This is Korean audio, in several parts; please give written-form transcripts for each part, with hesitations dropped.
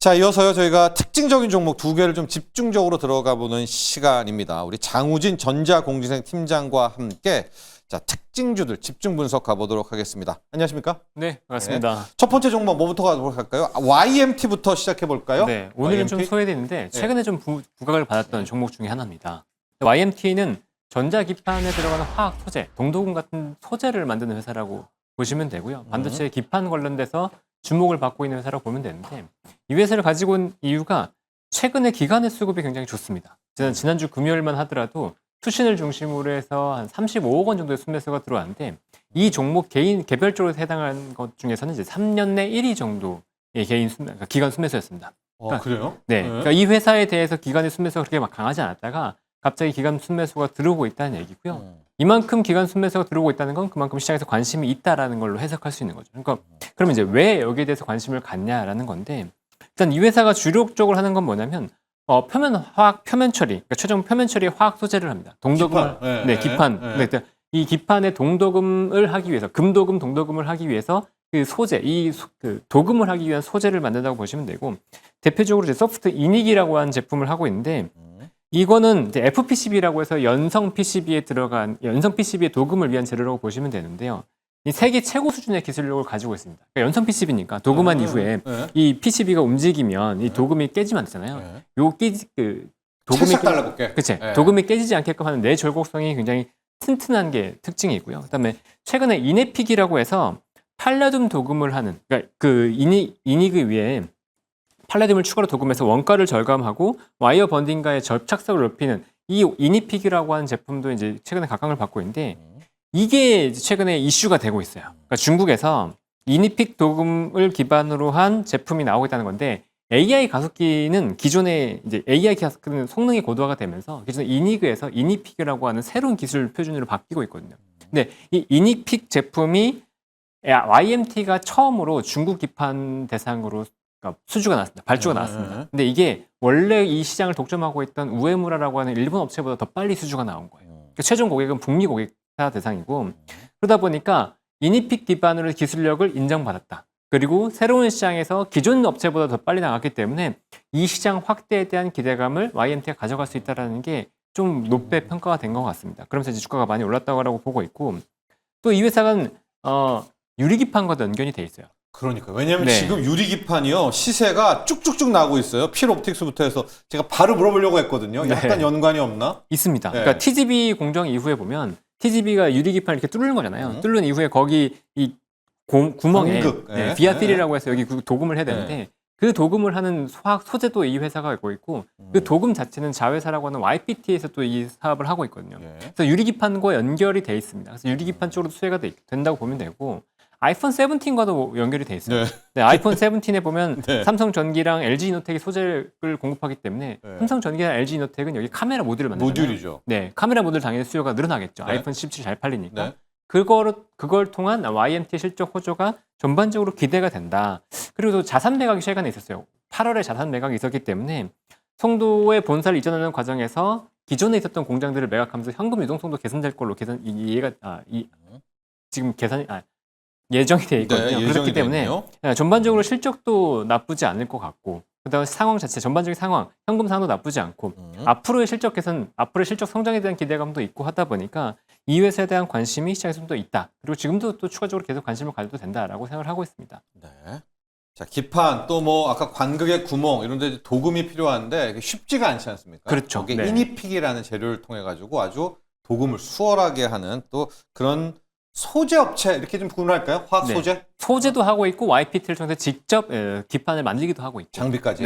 자, 이어서요 저희가 특징적인 종목 두 개를 좀 집중적으로 들어가 보는 시간입니다. 우리 장우진 전자공진생 팀장과 함께 자 특징주들 집중 분석 가보도록 하겠습니다. 안녕하십니까? 네, 반갑습니다. 네. 첫 번째 종목 뭐부터 가도록 할까요? YMT부터 시작해 볼까요? 네, 오늘은 YMT? 좀 소외되는데 최근에 좀 부각을 받았던 종목 중에 하나입니다. YMT는 전자기판에 들어가는 화학 소재, 동도금 같은 소재를 만드는 회사라고 보시면 되고요. 반도체 기판 관련돼서 주목을 받고 있는 회사라고 보면 되는데 이 회사를 가지고 온 이유가 최근에 기관의 수급이 굉장히 좋습니다. 지난주 금요일만 하더라도 투신을 중심으로 해서 한 35억 원 정도의 순매수가 들어왔는데 이 종목 개별적으로 해당하는 것 중에서는 이제 3년 내 1위 정도의 그러니까 기관 순매수였습니다. 그래요? 네. 그러니까 이 회사에 대해서 기관의 순매수가 그렇게 막 강하지 않았다가 갑자기 기관 순매수가 들어오고 있다는 얘기고요. 이만큼 기관 순매수가 들어오고 있다는 건 그만큼 시장에서 관심이 있다라는 걸로 해석할 수 있는 거죠. 그러니까 그러면 이제 왜 여기에 대해서 관심을 갖냐라는 건데 일단 이 회사가 주력적으로 하는 건 뭐냐면 표면 처리, 그러니까 최종 표면 처리 화학 소재를 합니다. 동도금을 기판. 네. 이 기판의 동도금을 하기 위해서 금도금, 동도금을 하기 위해서 그 소재, 그 도금을 하기 위한 소재를 만든다고 보시면 되고 대표적으로 이제 소프트 이닉이라고 하는 제품을 하고 있는데 이거는 이제 FPCB라고 해서 연성 PCB에 도금을 위한 재료라고 보시면 되는데요. 이 세계 최고 수준의 기술력을 가지고 있습니다. 그러니까 연성 PCB니까 도금한 이후에 이 PCB가 움직이면 이 도금이 깨지면 안 되잖아요. 도금이 달라볼게. 그치? 도금이 깨지지 않게끔 하는 내절곡성이 굉장히 튼튼한 게 특징이고요. 그다음에 최근에 이네픽이라고 해서 팔라듐 도금을 하는 그러니까 그 이닉을 위해 팔라듐을 추가로 도금해서 원가를 절감하고 와이어 번딩과의 접착성을 높이는 이 이니픽이라고 하는 제품도 이제 최근에 각광을 받고 있는데 이게 최근에 이슈가 되고 있어요. 그러니까 중국에서 이니픽 도금을 기반으로 한 제품이 나오고 있다는 건데 AI 가속기는 기존의 이제 AI 가속기는 성능이 고도화가 되면서 기존의 이니그에서 이니픽이라고 하는 새로운 기술 표준으로 바뀌고 있거든요. 근데 이 이니픽 제품이 YMT가 처음으로 중국 기판 대상으로 수주가 나왔습니다. 발주가 나왔습니다. 근데 이게 원래 이 시장을 독점하고 있던 우에무라라고 하는 일본 업체보다 더 빨리 수주가 나온 거예요. 그러니까 최종 고객은 북미 고객사 대상이고 그러다 보니까 이니픽 기반으로 기술력을 인정받았다. 그리고 새로운 시장에서 기존 업체보다 더 빨리 나갔기 때문에 이 시장 확대에 대한 기대감을 YMT가 가져갈 수 있다는 게 좀 높게 평가가 된 것 같습니다. 그러면서 이제 주가가 많이 올랐다고 보고 있고 또 이 회사는 유리기판과도 연결이 돼 있어요. 그러니까 왜냐하면 지금 유리기판이요 시세가 쭉쭉쭉 나고 있어요. 필옵틱스부터 해서 제가 바로 물어보려고 했거든요. 약간 연관이 없나? 있습니다. 그러니까 TGV 공정 이후에 보면 TGV가 유리기판을 이렇게 뚫는 거잖아요. 뚫는 이후에 거기 이 구멍에 비아필이라고 해서 여기 도금을 해야 되는데 그 도금을 하는 화학 소재도 이 회사가 갖고 있고 그 도금 자체는 자회사라고 하는 YPT에서 또 이 사업을 하고 있거든요. 그래서 유리기판과 연결이 돼 있습니다. 그래서 유리기판 쪽으로 수혜가 된다고 보면 되고 아이폰 17과도 연결이 돼 있어요. 아이폰 17에 보면 삼성전기랑 LG이노텍이 소재를 공급하기 때문에 삼성전기랑 LG이노텍은 여기 카메라 모듈을 만들잖아요. 모듈이죠. 네, 카메라 모듈 당연히 수요가 늘어나겠죠. 아이폰 17이 잘 팔리니까. 그걸 통한 YMT 실적 호조가 전반적으로 기대가 된다. 그리고 또 자산 매각이 최근에 있었어요. 8월에 자산 매각이 있었기 때문에 송도의 본사를 이전하는 과정에서 기존에 있었던 공장들을 매각하면서 현금 유동성도 개선될 걸로 예정이 되어 있거든요. 그렇기 때문에 전반적으로 실적도 나쁘지 않을 것 같고 그다음에 상황 자체 전반적인 상황, 현금 상황도 나쁘지 않고 앞으로의 실적 성장에 대한 기대감도 있고 하다 보니까 이 회사에 대한 관심이 시장에서 좀 더 있다. 그리고 지금도 또 추가적으로 계속 관심을 가져도 된다라고 생각을 하고 있습니다. 네. 자, 기판 또 뭐 아까 관극의 구멍 이런 데 도금이 필요한데 쉽지가 않지 않습니까? 그렇죠. 이게 이니픽이라는 재료를 통해 가지고 아주 도금을 수월하게 하는 또 그런 소재 업체 이렇게 좀 구분할까요? 화학 소재? 소재도 하고 있고 YPT를 통해서 직접 기판을 만들기도 하고 있죠. 장비까지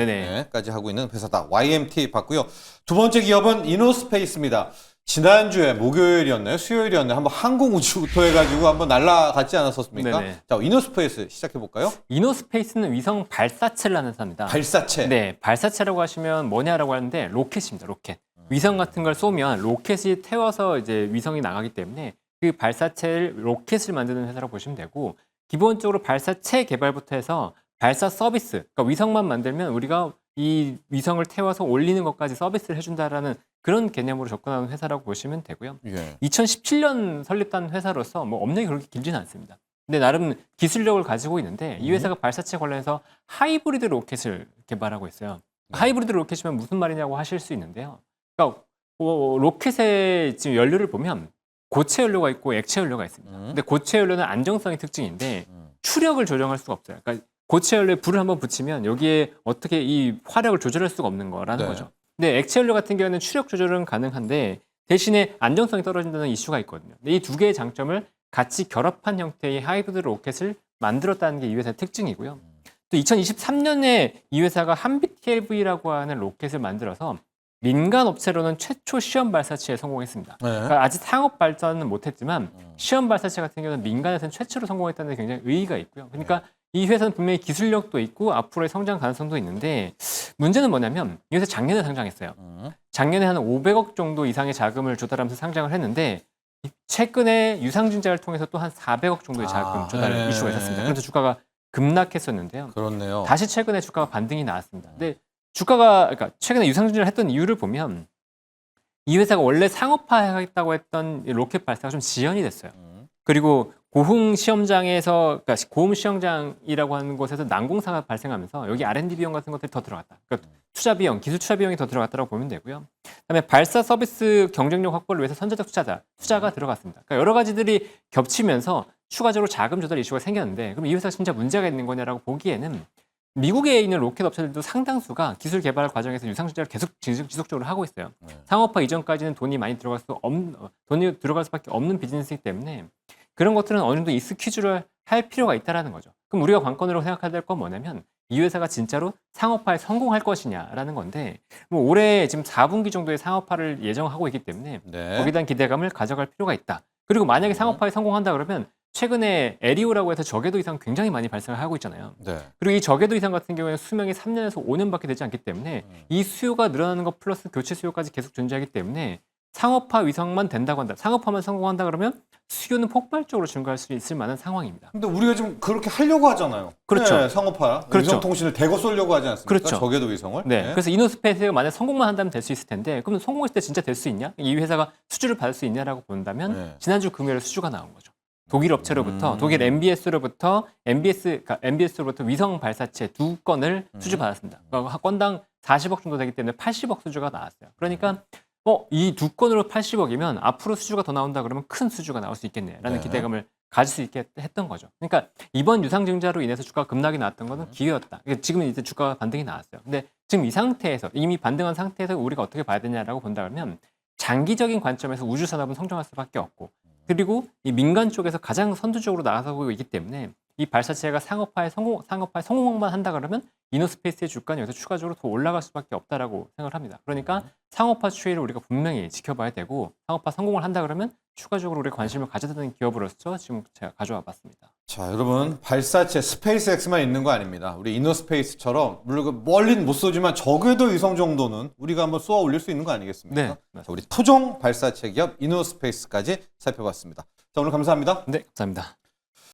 까지 하고 있는 회사다. YMT 봤고요. 두 번째 기업은 이노스페이스입니다. 지난주에 목요일이었나요? 수요일이었나요? 한번 항공우주부터 해가지고 한번 날아갔지 않았었습니까? 자, 이노스페이스 시작해볼까요? 이노스페이스는 위성 발사체를 하는 회사입니다. 발사체? 네, 발사체라고 하시면 뭐냐라고 하는데 로켓입니다. 로켓. 위성 같은 걸 쏘면 로켓이 태워서 이제 위성이 나가기 때문에 그 발사체를 로켓을 만드는 회사라고 보시면 되고 기본적으로 발사체 개발부터 해서 발사 서비스, 그러니까 위성만 만들면 우리가 이 위성을 태워서 올리는 것까지 서비스를 해준다라는 그런 개념으로 접근하는 회사라고 보시면 되고요. 2017년 설립한 회사로서 뭐 업력이 그렇게 길지는 않습니다. 근데 나름 기술력을 가지고 있는데 이 회사가 발사체 관련해서 하이브리드 로켓을 개발하고 있어요. 하이브리드 로켓이면 무슨 말이냐고 하실 수 있는데요. 그러니까 로켓의 지금 연료를 보면 고체 연료가 있고 액체 연료가 있습니다. 근데 고체 연료는 안정성이 특징인데 추력을 조정할 수가 없어요. 그러니까 고체 연료에 불을 한번 붙이면 여기에 어떻게 이 화력을 조절할 수가 없는 거라는 거죠. 근데 액체 연료 같은 경우는 추력 조절은 가능한데 대신에 안정성이 떨어진다는 이슈가 있거든요. 이 두 개의 장점을 같이 결합한 형태의 하이브리드 로켓을 만들었다는 게 이 회사의 특징이고요. 또 2023년에 이 회사가 한빛TLV라고 하는 로켓을 만들어서 민간 업체로는 최초 시험 발사체에 성공했습니다. 그러니까 아직 상업 발전은 못했지만 시험 발사체 같은 경우는 민간에서는 최초로 성공했다는 데 굉장히 의의가 있고요. 그러니까 이 회사는 분명히 기술력도 있고 앞으로의 성장 가능성도 있는데 문제는 뭐냐면 이 회사 작년에 상장했어요. 작년에 한 500억 정도 이상의 자금을 조달하면서 상장을 했는데 최근에 유상증자를 통해서 또 한 400억 정도의 자금 조달 이슈가 있었습니다. 그래서 주가가 급락했었는데요. 그렇네요. 다시 최근에 주가가 반등이 나왔습니다. 근데 주가가 그러니까 최근에 유상증자를 했던 이유를 보면 이 회사가 원래 상업화하겠다고 했던 로켓 발사가 좀 지연이 됐어요. 그리고 고흥 시험장에서 그러니까 고흥 시험장이라고 하는 곳에서 난공사가 발생하면서 여기 R&D 비용 같은 것들이 더 들어갔다. 그러니까 투자 비용, 기술 투자 비용이 더 들어갔다고 보면 되고요. 그다음에 발사 서비스 경쟁력 확보를 위해서 선제적 투자가 들어갔습니다. 그러니까 여러 가지들이 겹치면서 추가적으로 자금 조달 이슈가 생겼는데 그럼 이 회사가 진짜 문제가 있는 거냐라고 보기에는 미국에 있는 로켓 업체들도 상당수가 기술 개발 과정에서 유상증자를 계속 지속적으로 하고 있어요. 상업화 이전까지는 돈이 들어갈 수밖에 없는 비즈니스이기 때문에 그런 것들은 어느 정도 익스큐즈를 할 필요가 있다라는 거죠. 그럼 우리가 관건으로 생각해야 될 건 뭐냐면 이 회사가 진짜로 상업화에 성공할 것이냐라는 건데 뭐 올해 지금 4분기 정도의 상업화를 예정하고 있기 때문에 거기에 대한 기대감을 가져갈 필요가 있다. 그리고 만약에 상업화에 성공한다 그러면 최근에 에리오라고 해서 저궤도 이상 굉장히 많이 발생을 하고 있잖아요. 그리고 이 저궤도 이상 같은 경우에는 수명이 3년에서 5년밖에 되지 않기 때문에 이 수요가 늘어나는 것 플러스 교체 수요까지 계속 존재하기 때문에 상업화 위성만 된다고 한다. 상업화만 성공한다 그러면 수요는 폭발적으로 증가할 수 있을 만한 상황입니다. 근데 우리가 지금 그렇게 하려고 하잖아요. 그렇죠. 네, 상업화. 그렇죠. 위성통신을 대거 쏘려고 하지 않습니까? 그렇죠. 저궤도 위성을. 네. 그래서 이노스페이스가 만약 성공만 한다면 될 수 있을 텐데 그럼 성공했을 때 진짜 될 수 있냐? 이 회사가 수주를 받을 수 있냐라고 본다면 지난주 금요일에 수주가 나온 거죠. 독일 업체로부터 독일 MBS로부터 위성 발사체 2건을 수주 받았습니다. 그러니까 건당 40억 정도 되기 때문에 80억 수주가 나왔어요. 그러니까 이 2건으로 80억이면 앞으로 수주가 더 나온다 그러면 큰 수주가 나올 수 있겠네라는 기대감을 가질 수 있게 했던 거죠. 그러니까 이번 유상증자로 인해서 주가가 급락이 나왔던 것은 기회였다. 지금은 이제 주가가 반등이 나왔어요. 근데 지금 이 상태에서 이미 반등한 상태에서 우리가 어떻게 봐야 되냐라고 본다 그러면 장기적인 관점에서 우주 산업은 성장할 수밖에 없고 그리고 이 민간 쪽에서 가장 선두적으로 나서고 있기 때문에 이 발사체가 상업화에 성공만 한다 그러면 이노스페이스의 주가는 여기서 추가적으로 더 올라갈 수밖에 없다라고 생각을 합니다. 그러니까 상업화 추이를 우리가 분명히 지켜봐야 되고 상업화 성공을 한다 그러면 추가적으로 우리가 관심을 가져야 되는 기업으로서 지금 제가 가져와 봤습니다. 자, 여러분 발사체 스페이스X만 있는 거 아닙니다. 우리 이노스페이스처럼 물론 멀리는 못 쏘지만 저궤도 위성 정도는 우리가 한번 쏘아 올릴 수 있는 거 아니겠습니까? 네. 자, 우리 토종 발사체 기업 이노스페이스까지 살펴봤습니다. 자, 오늘 감사합니다. 네, 감사합니다.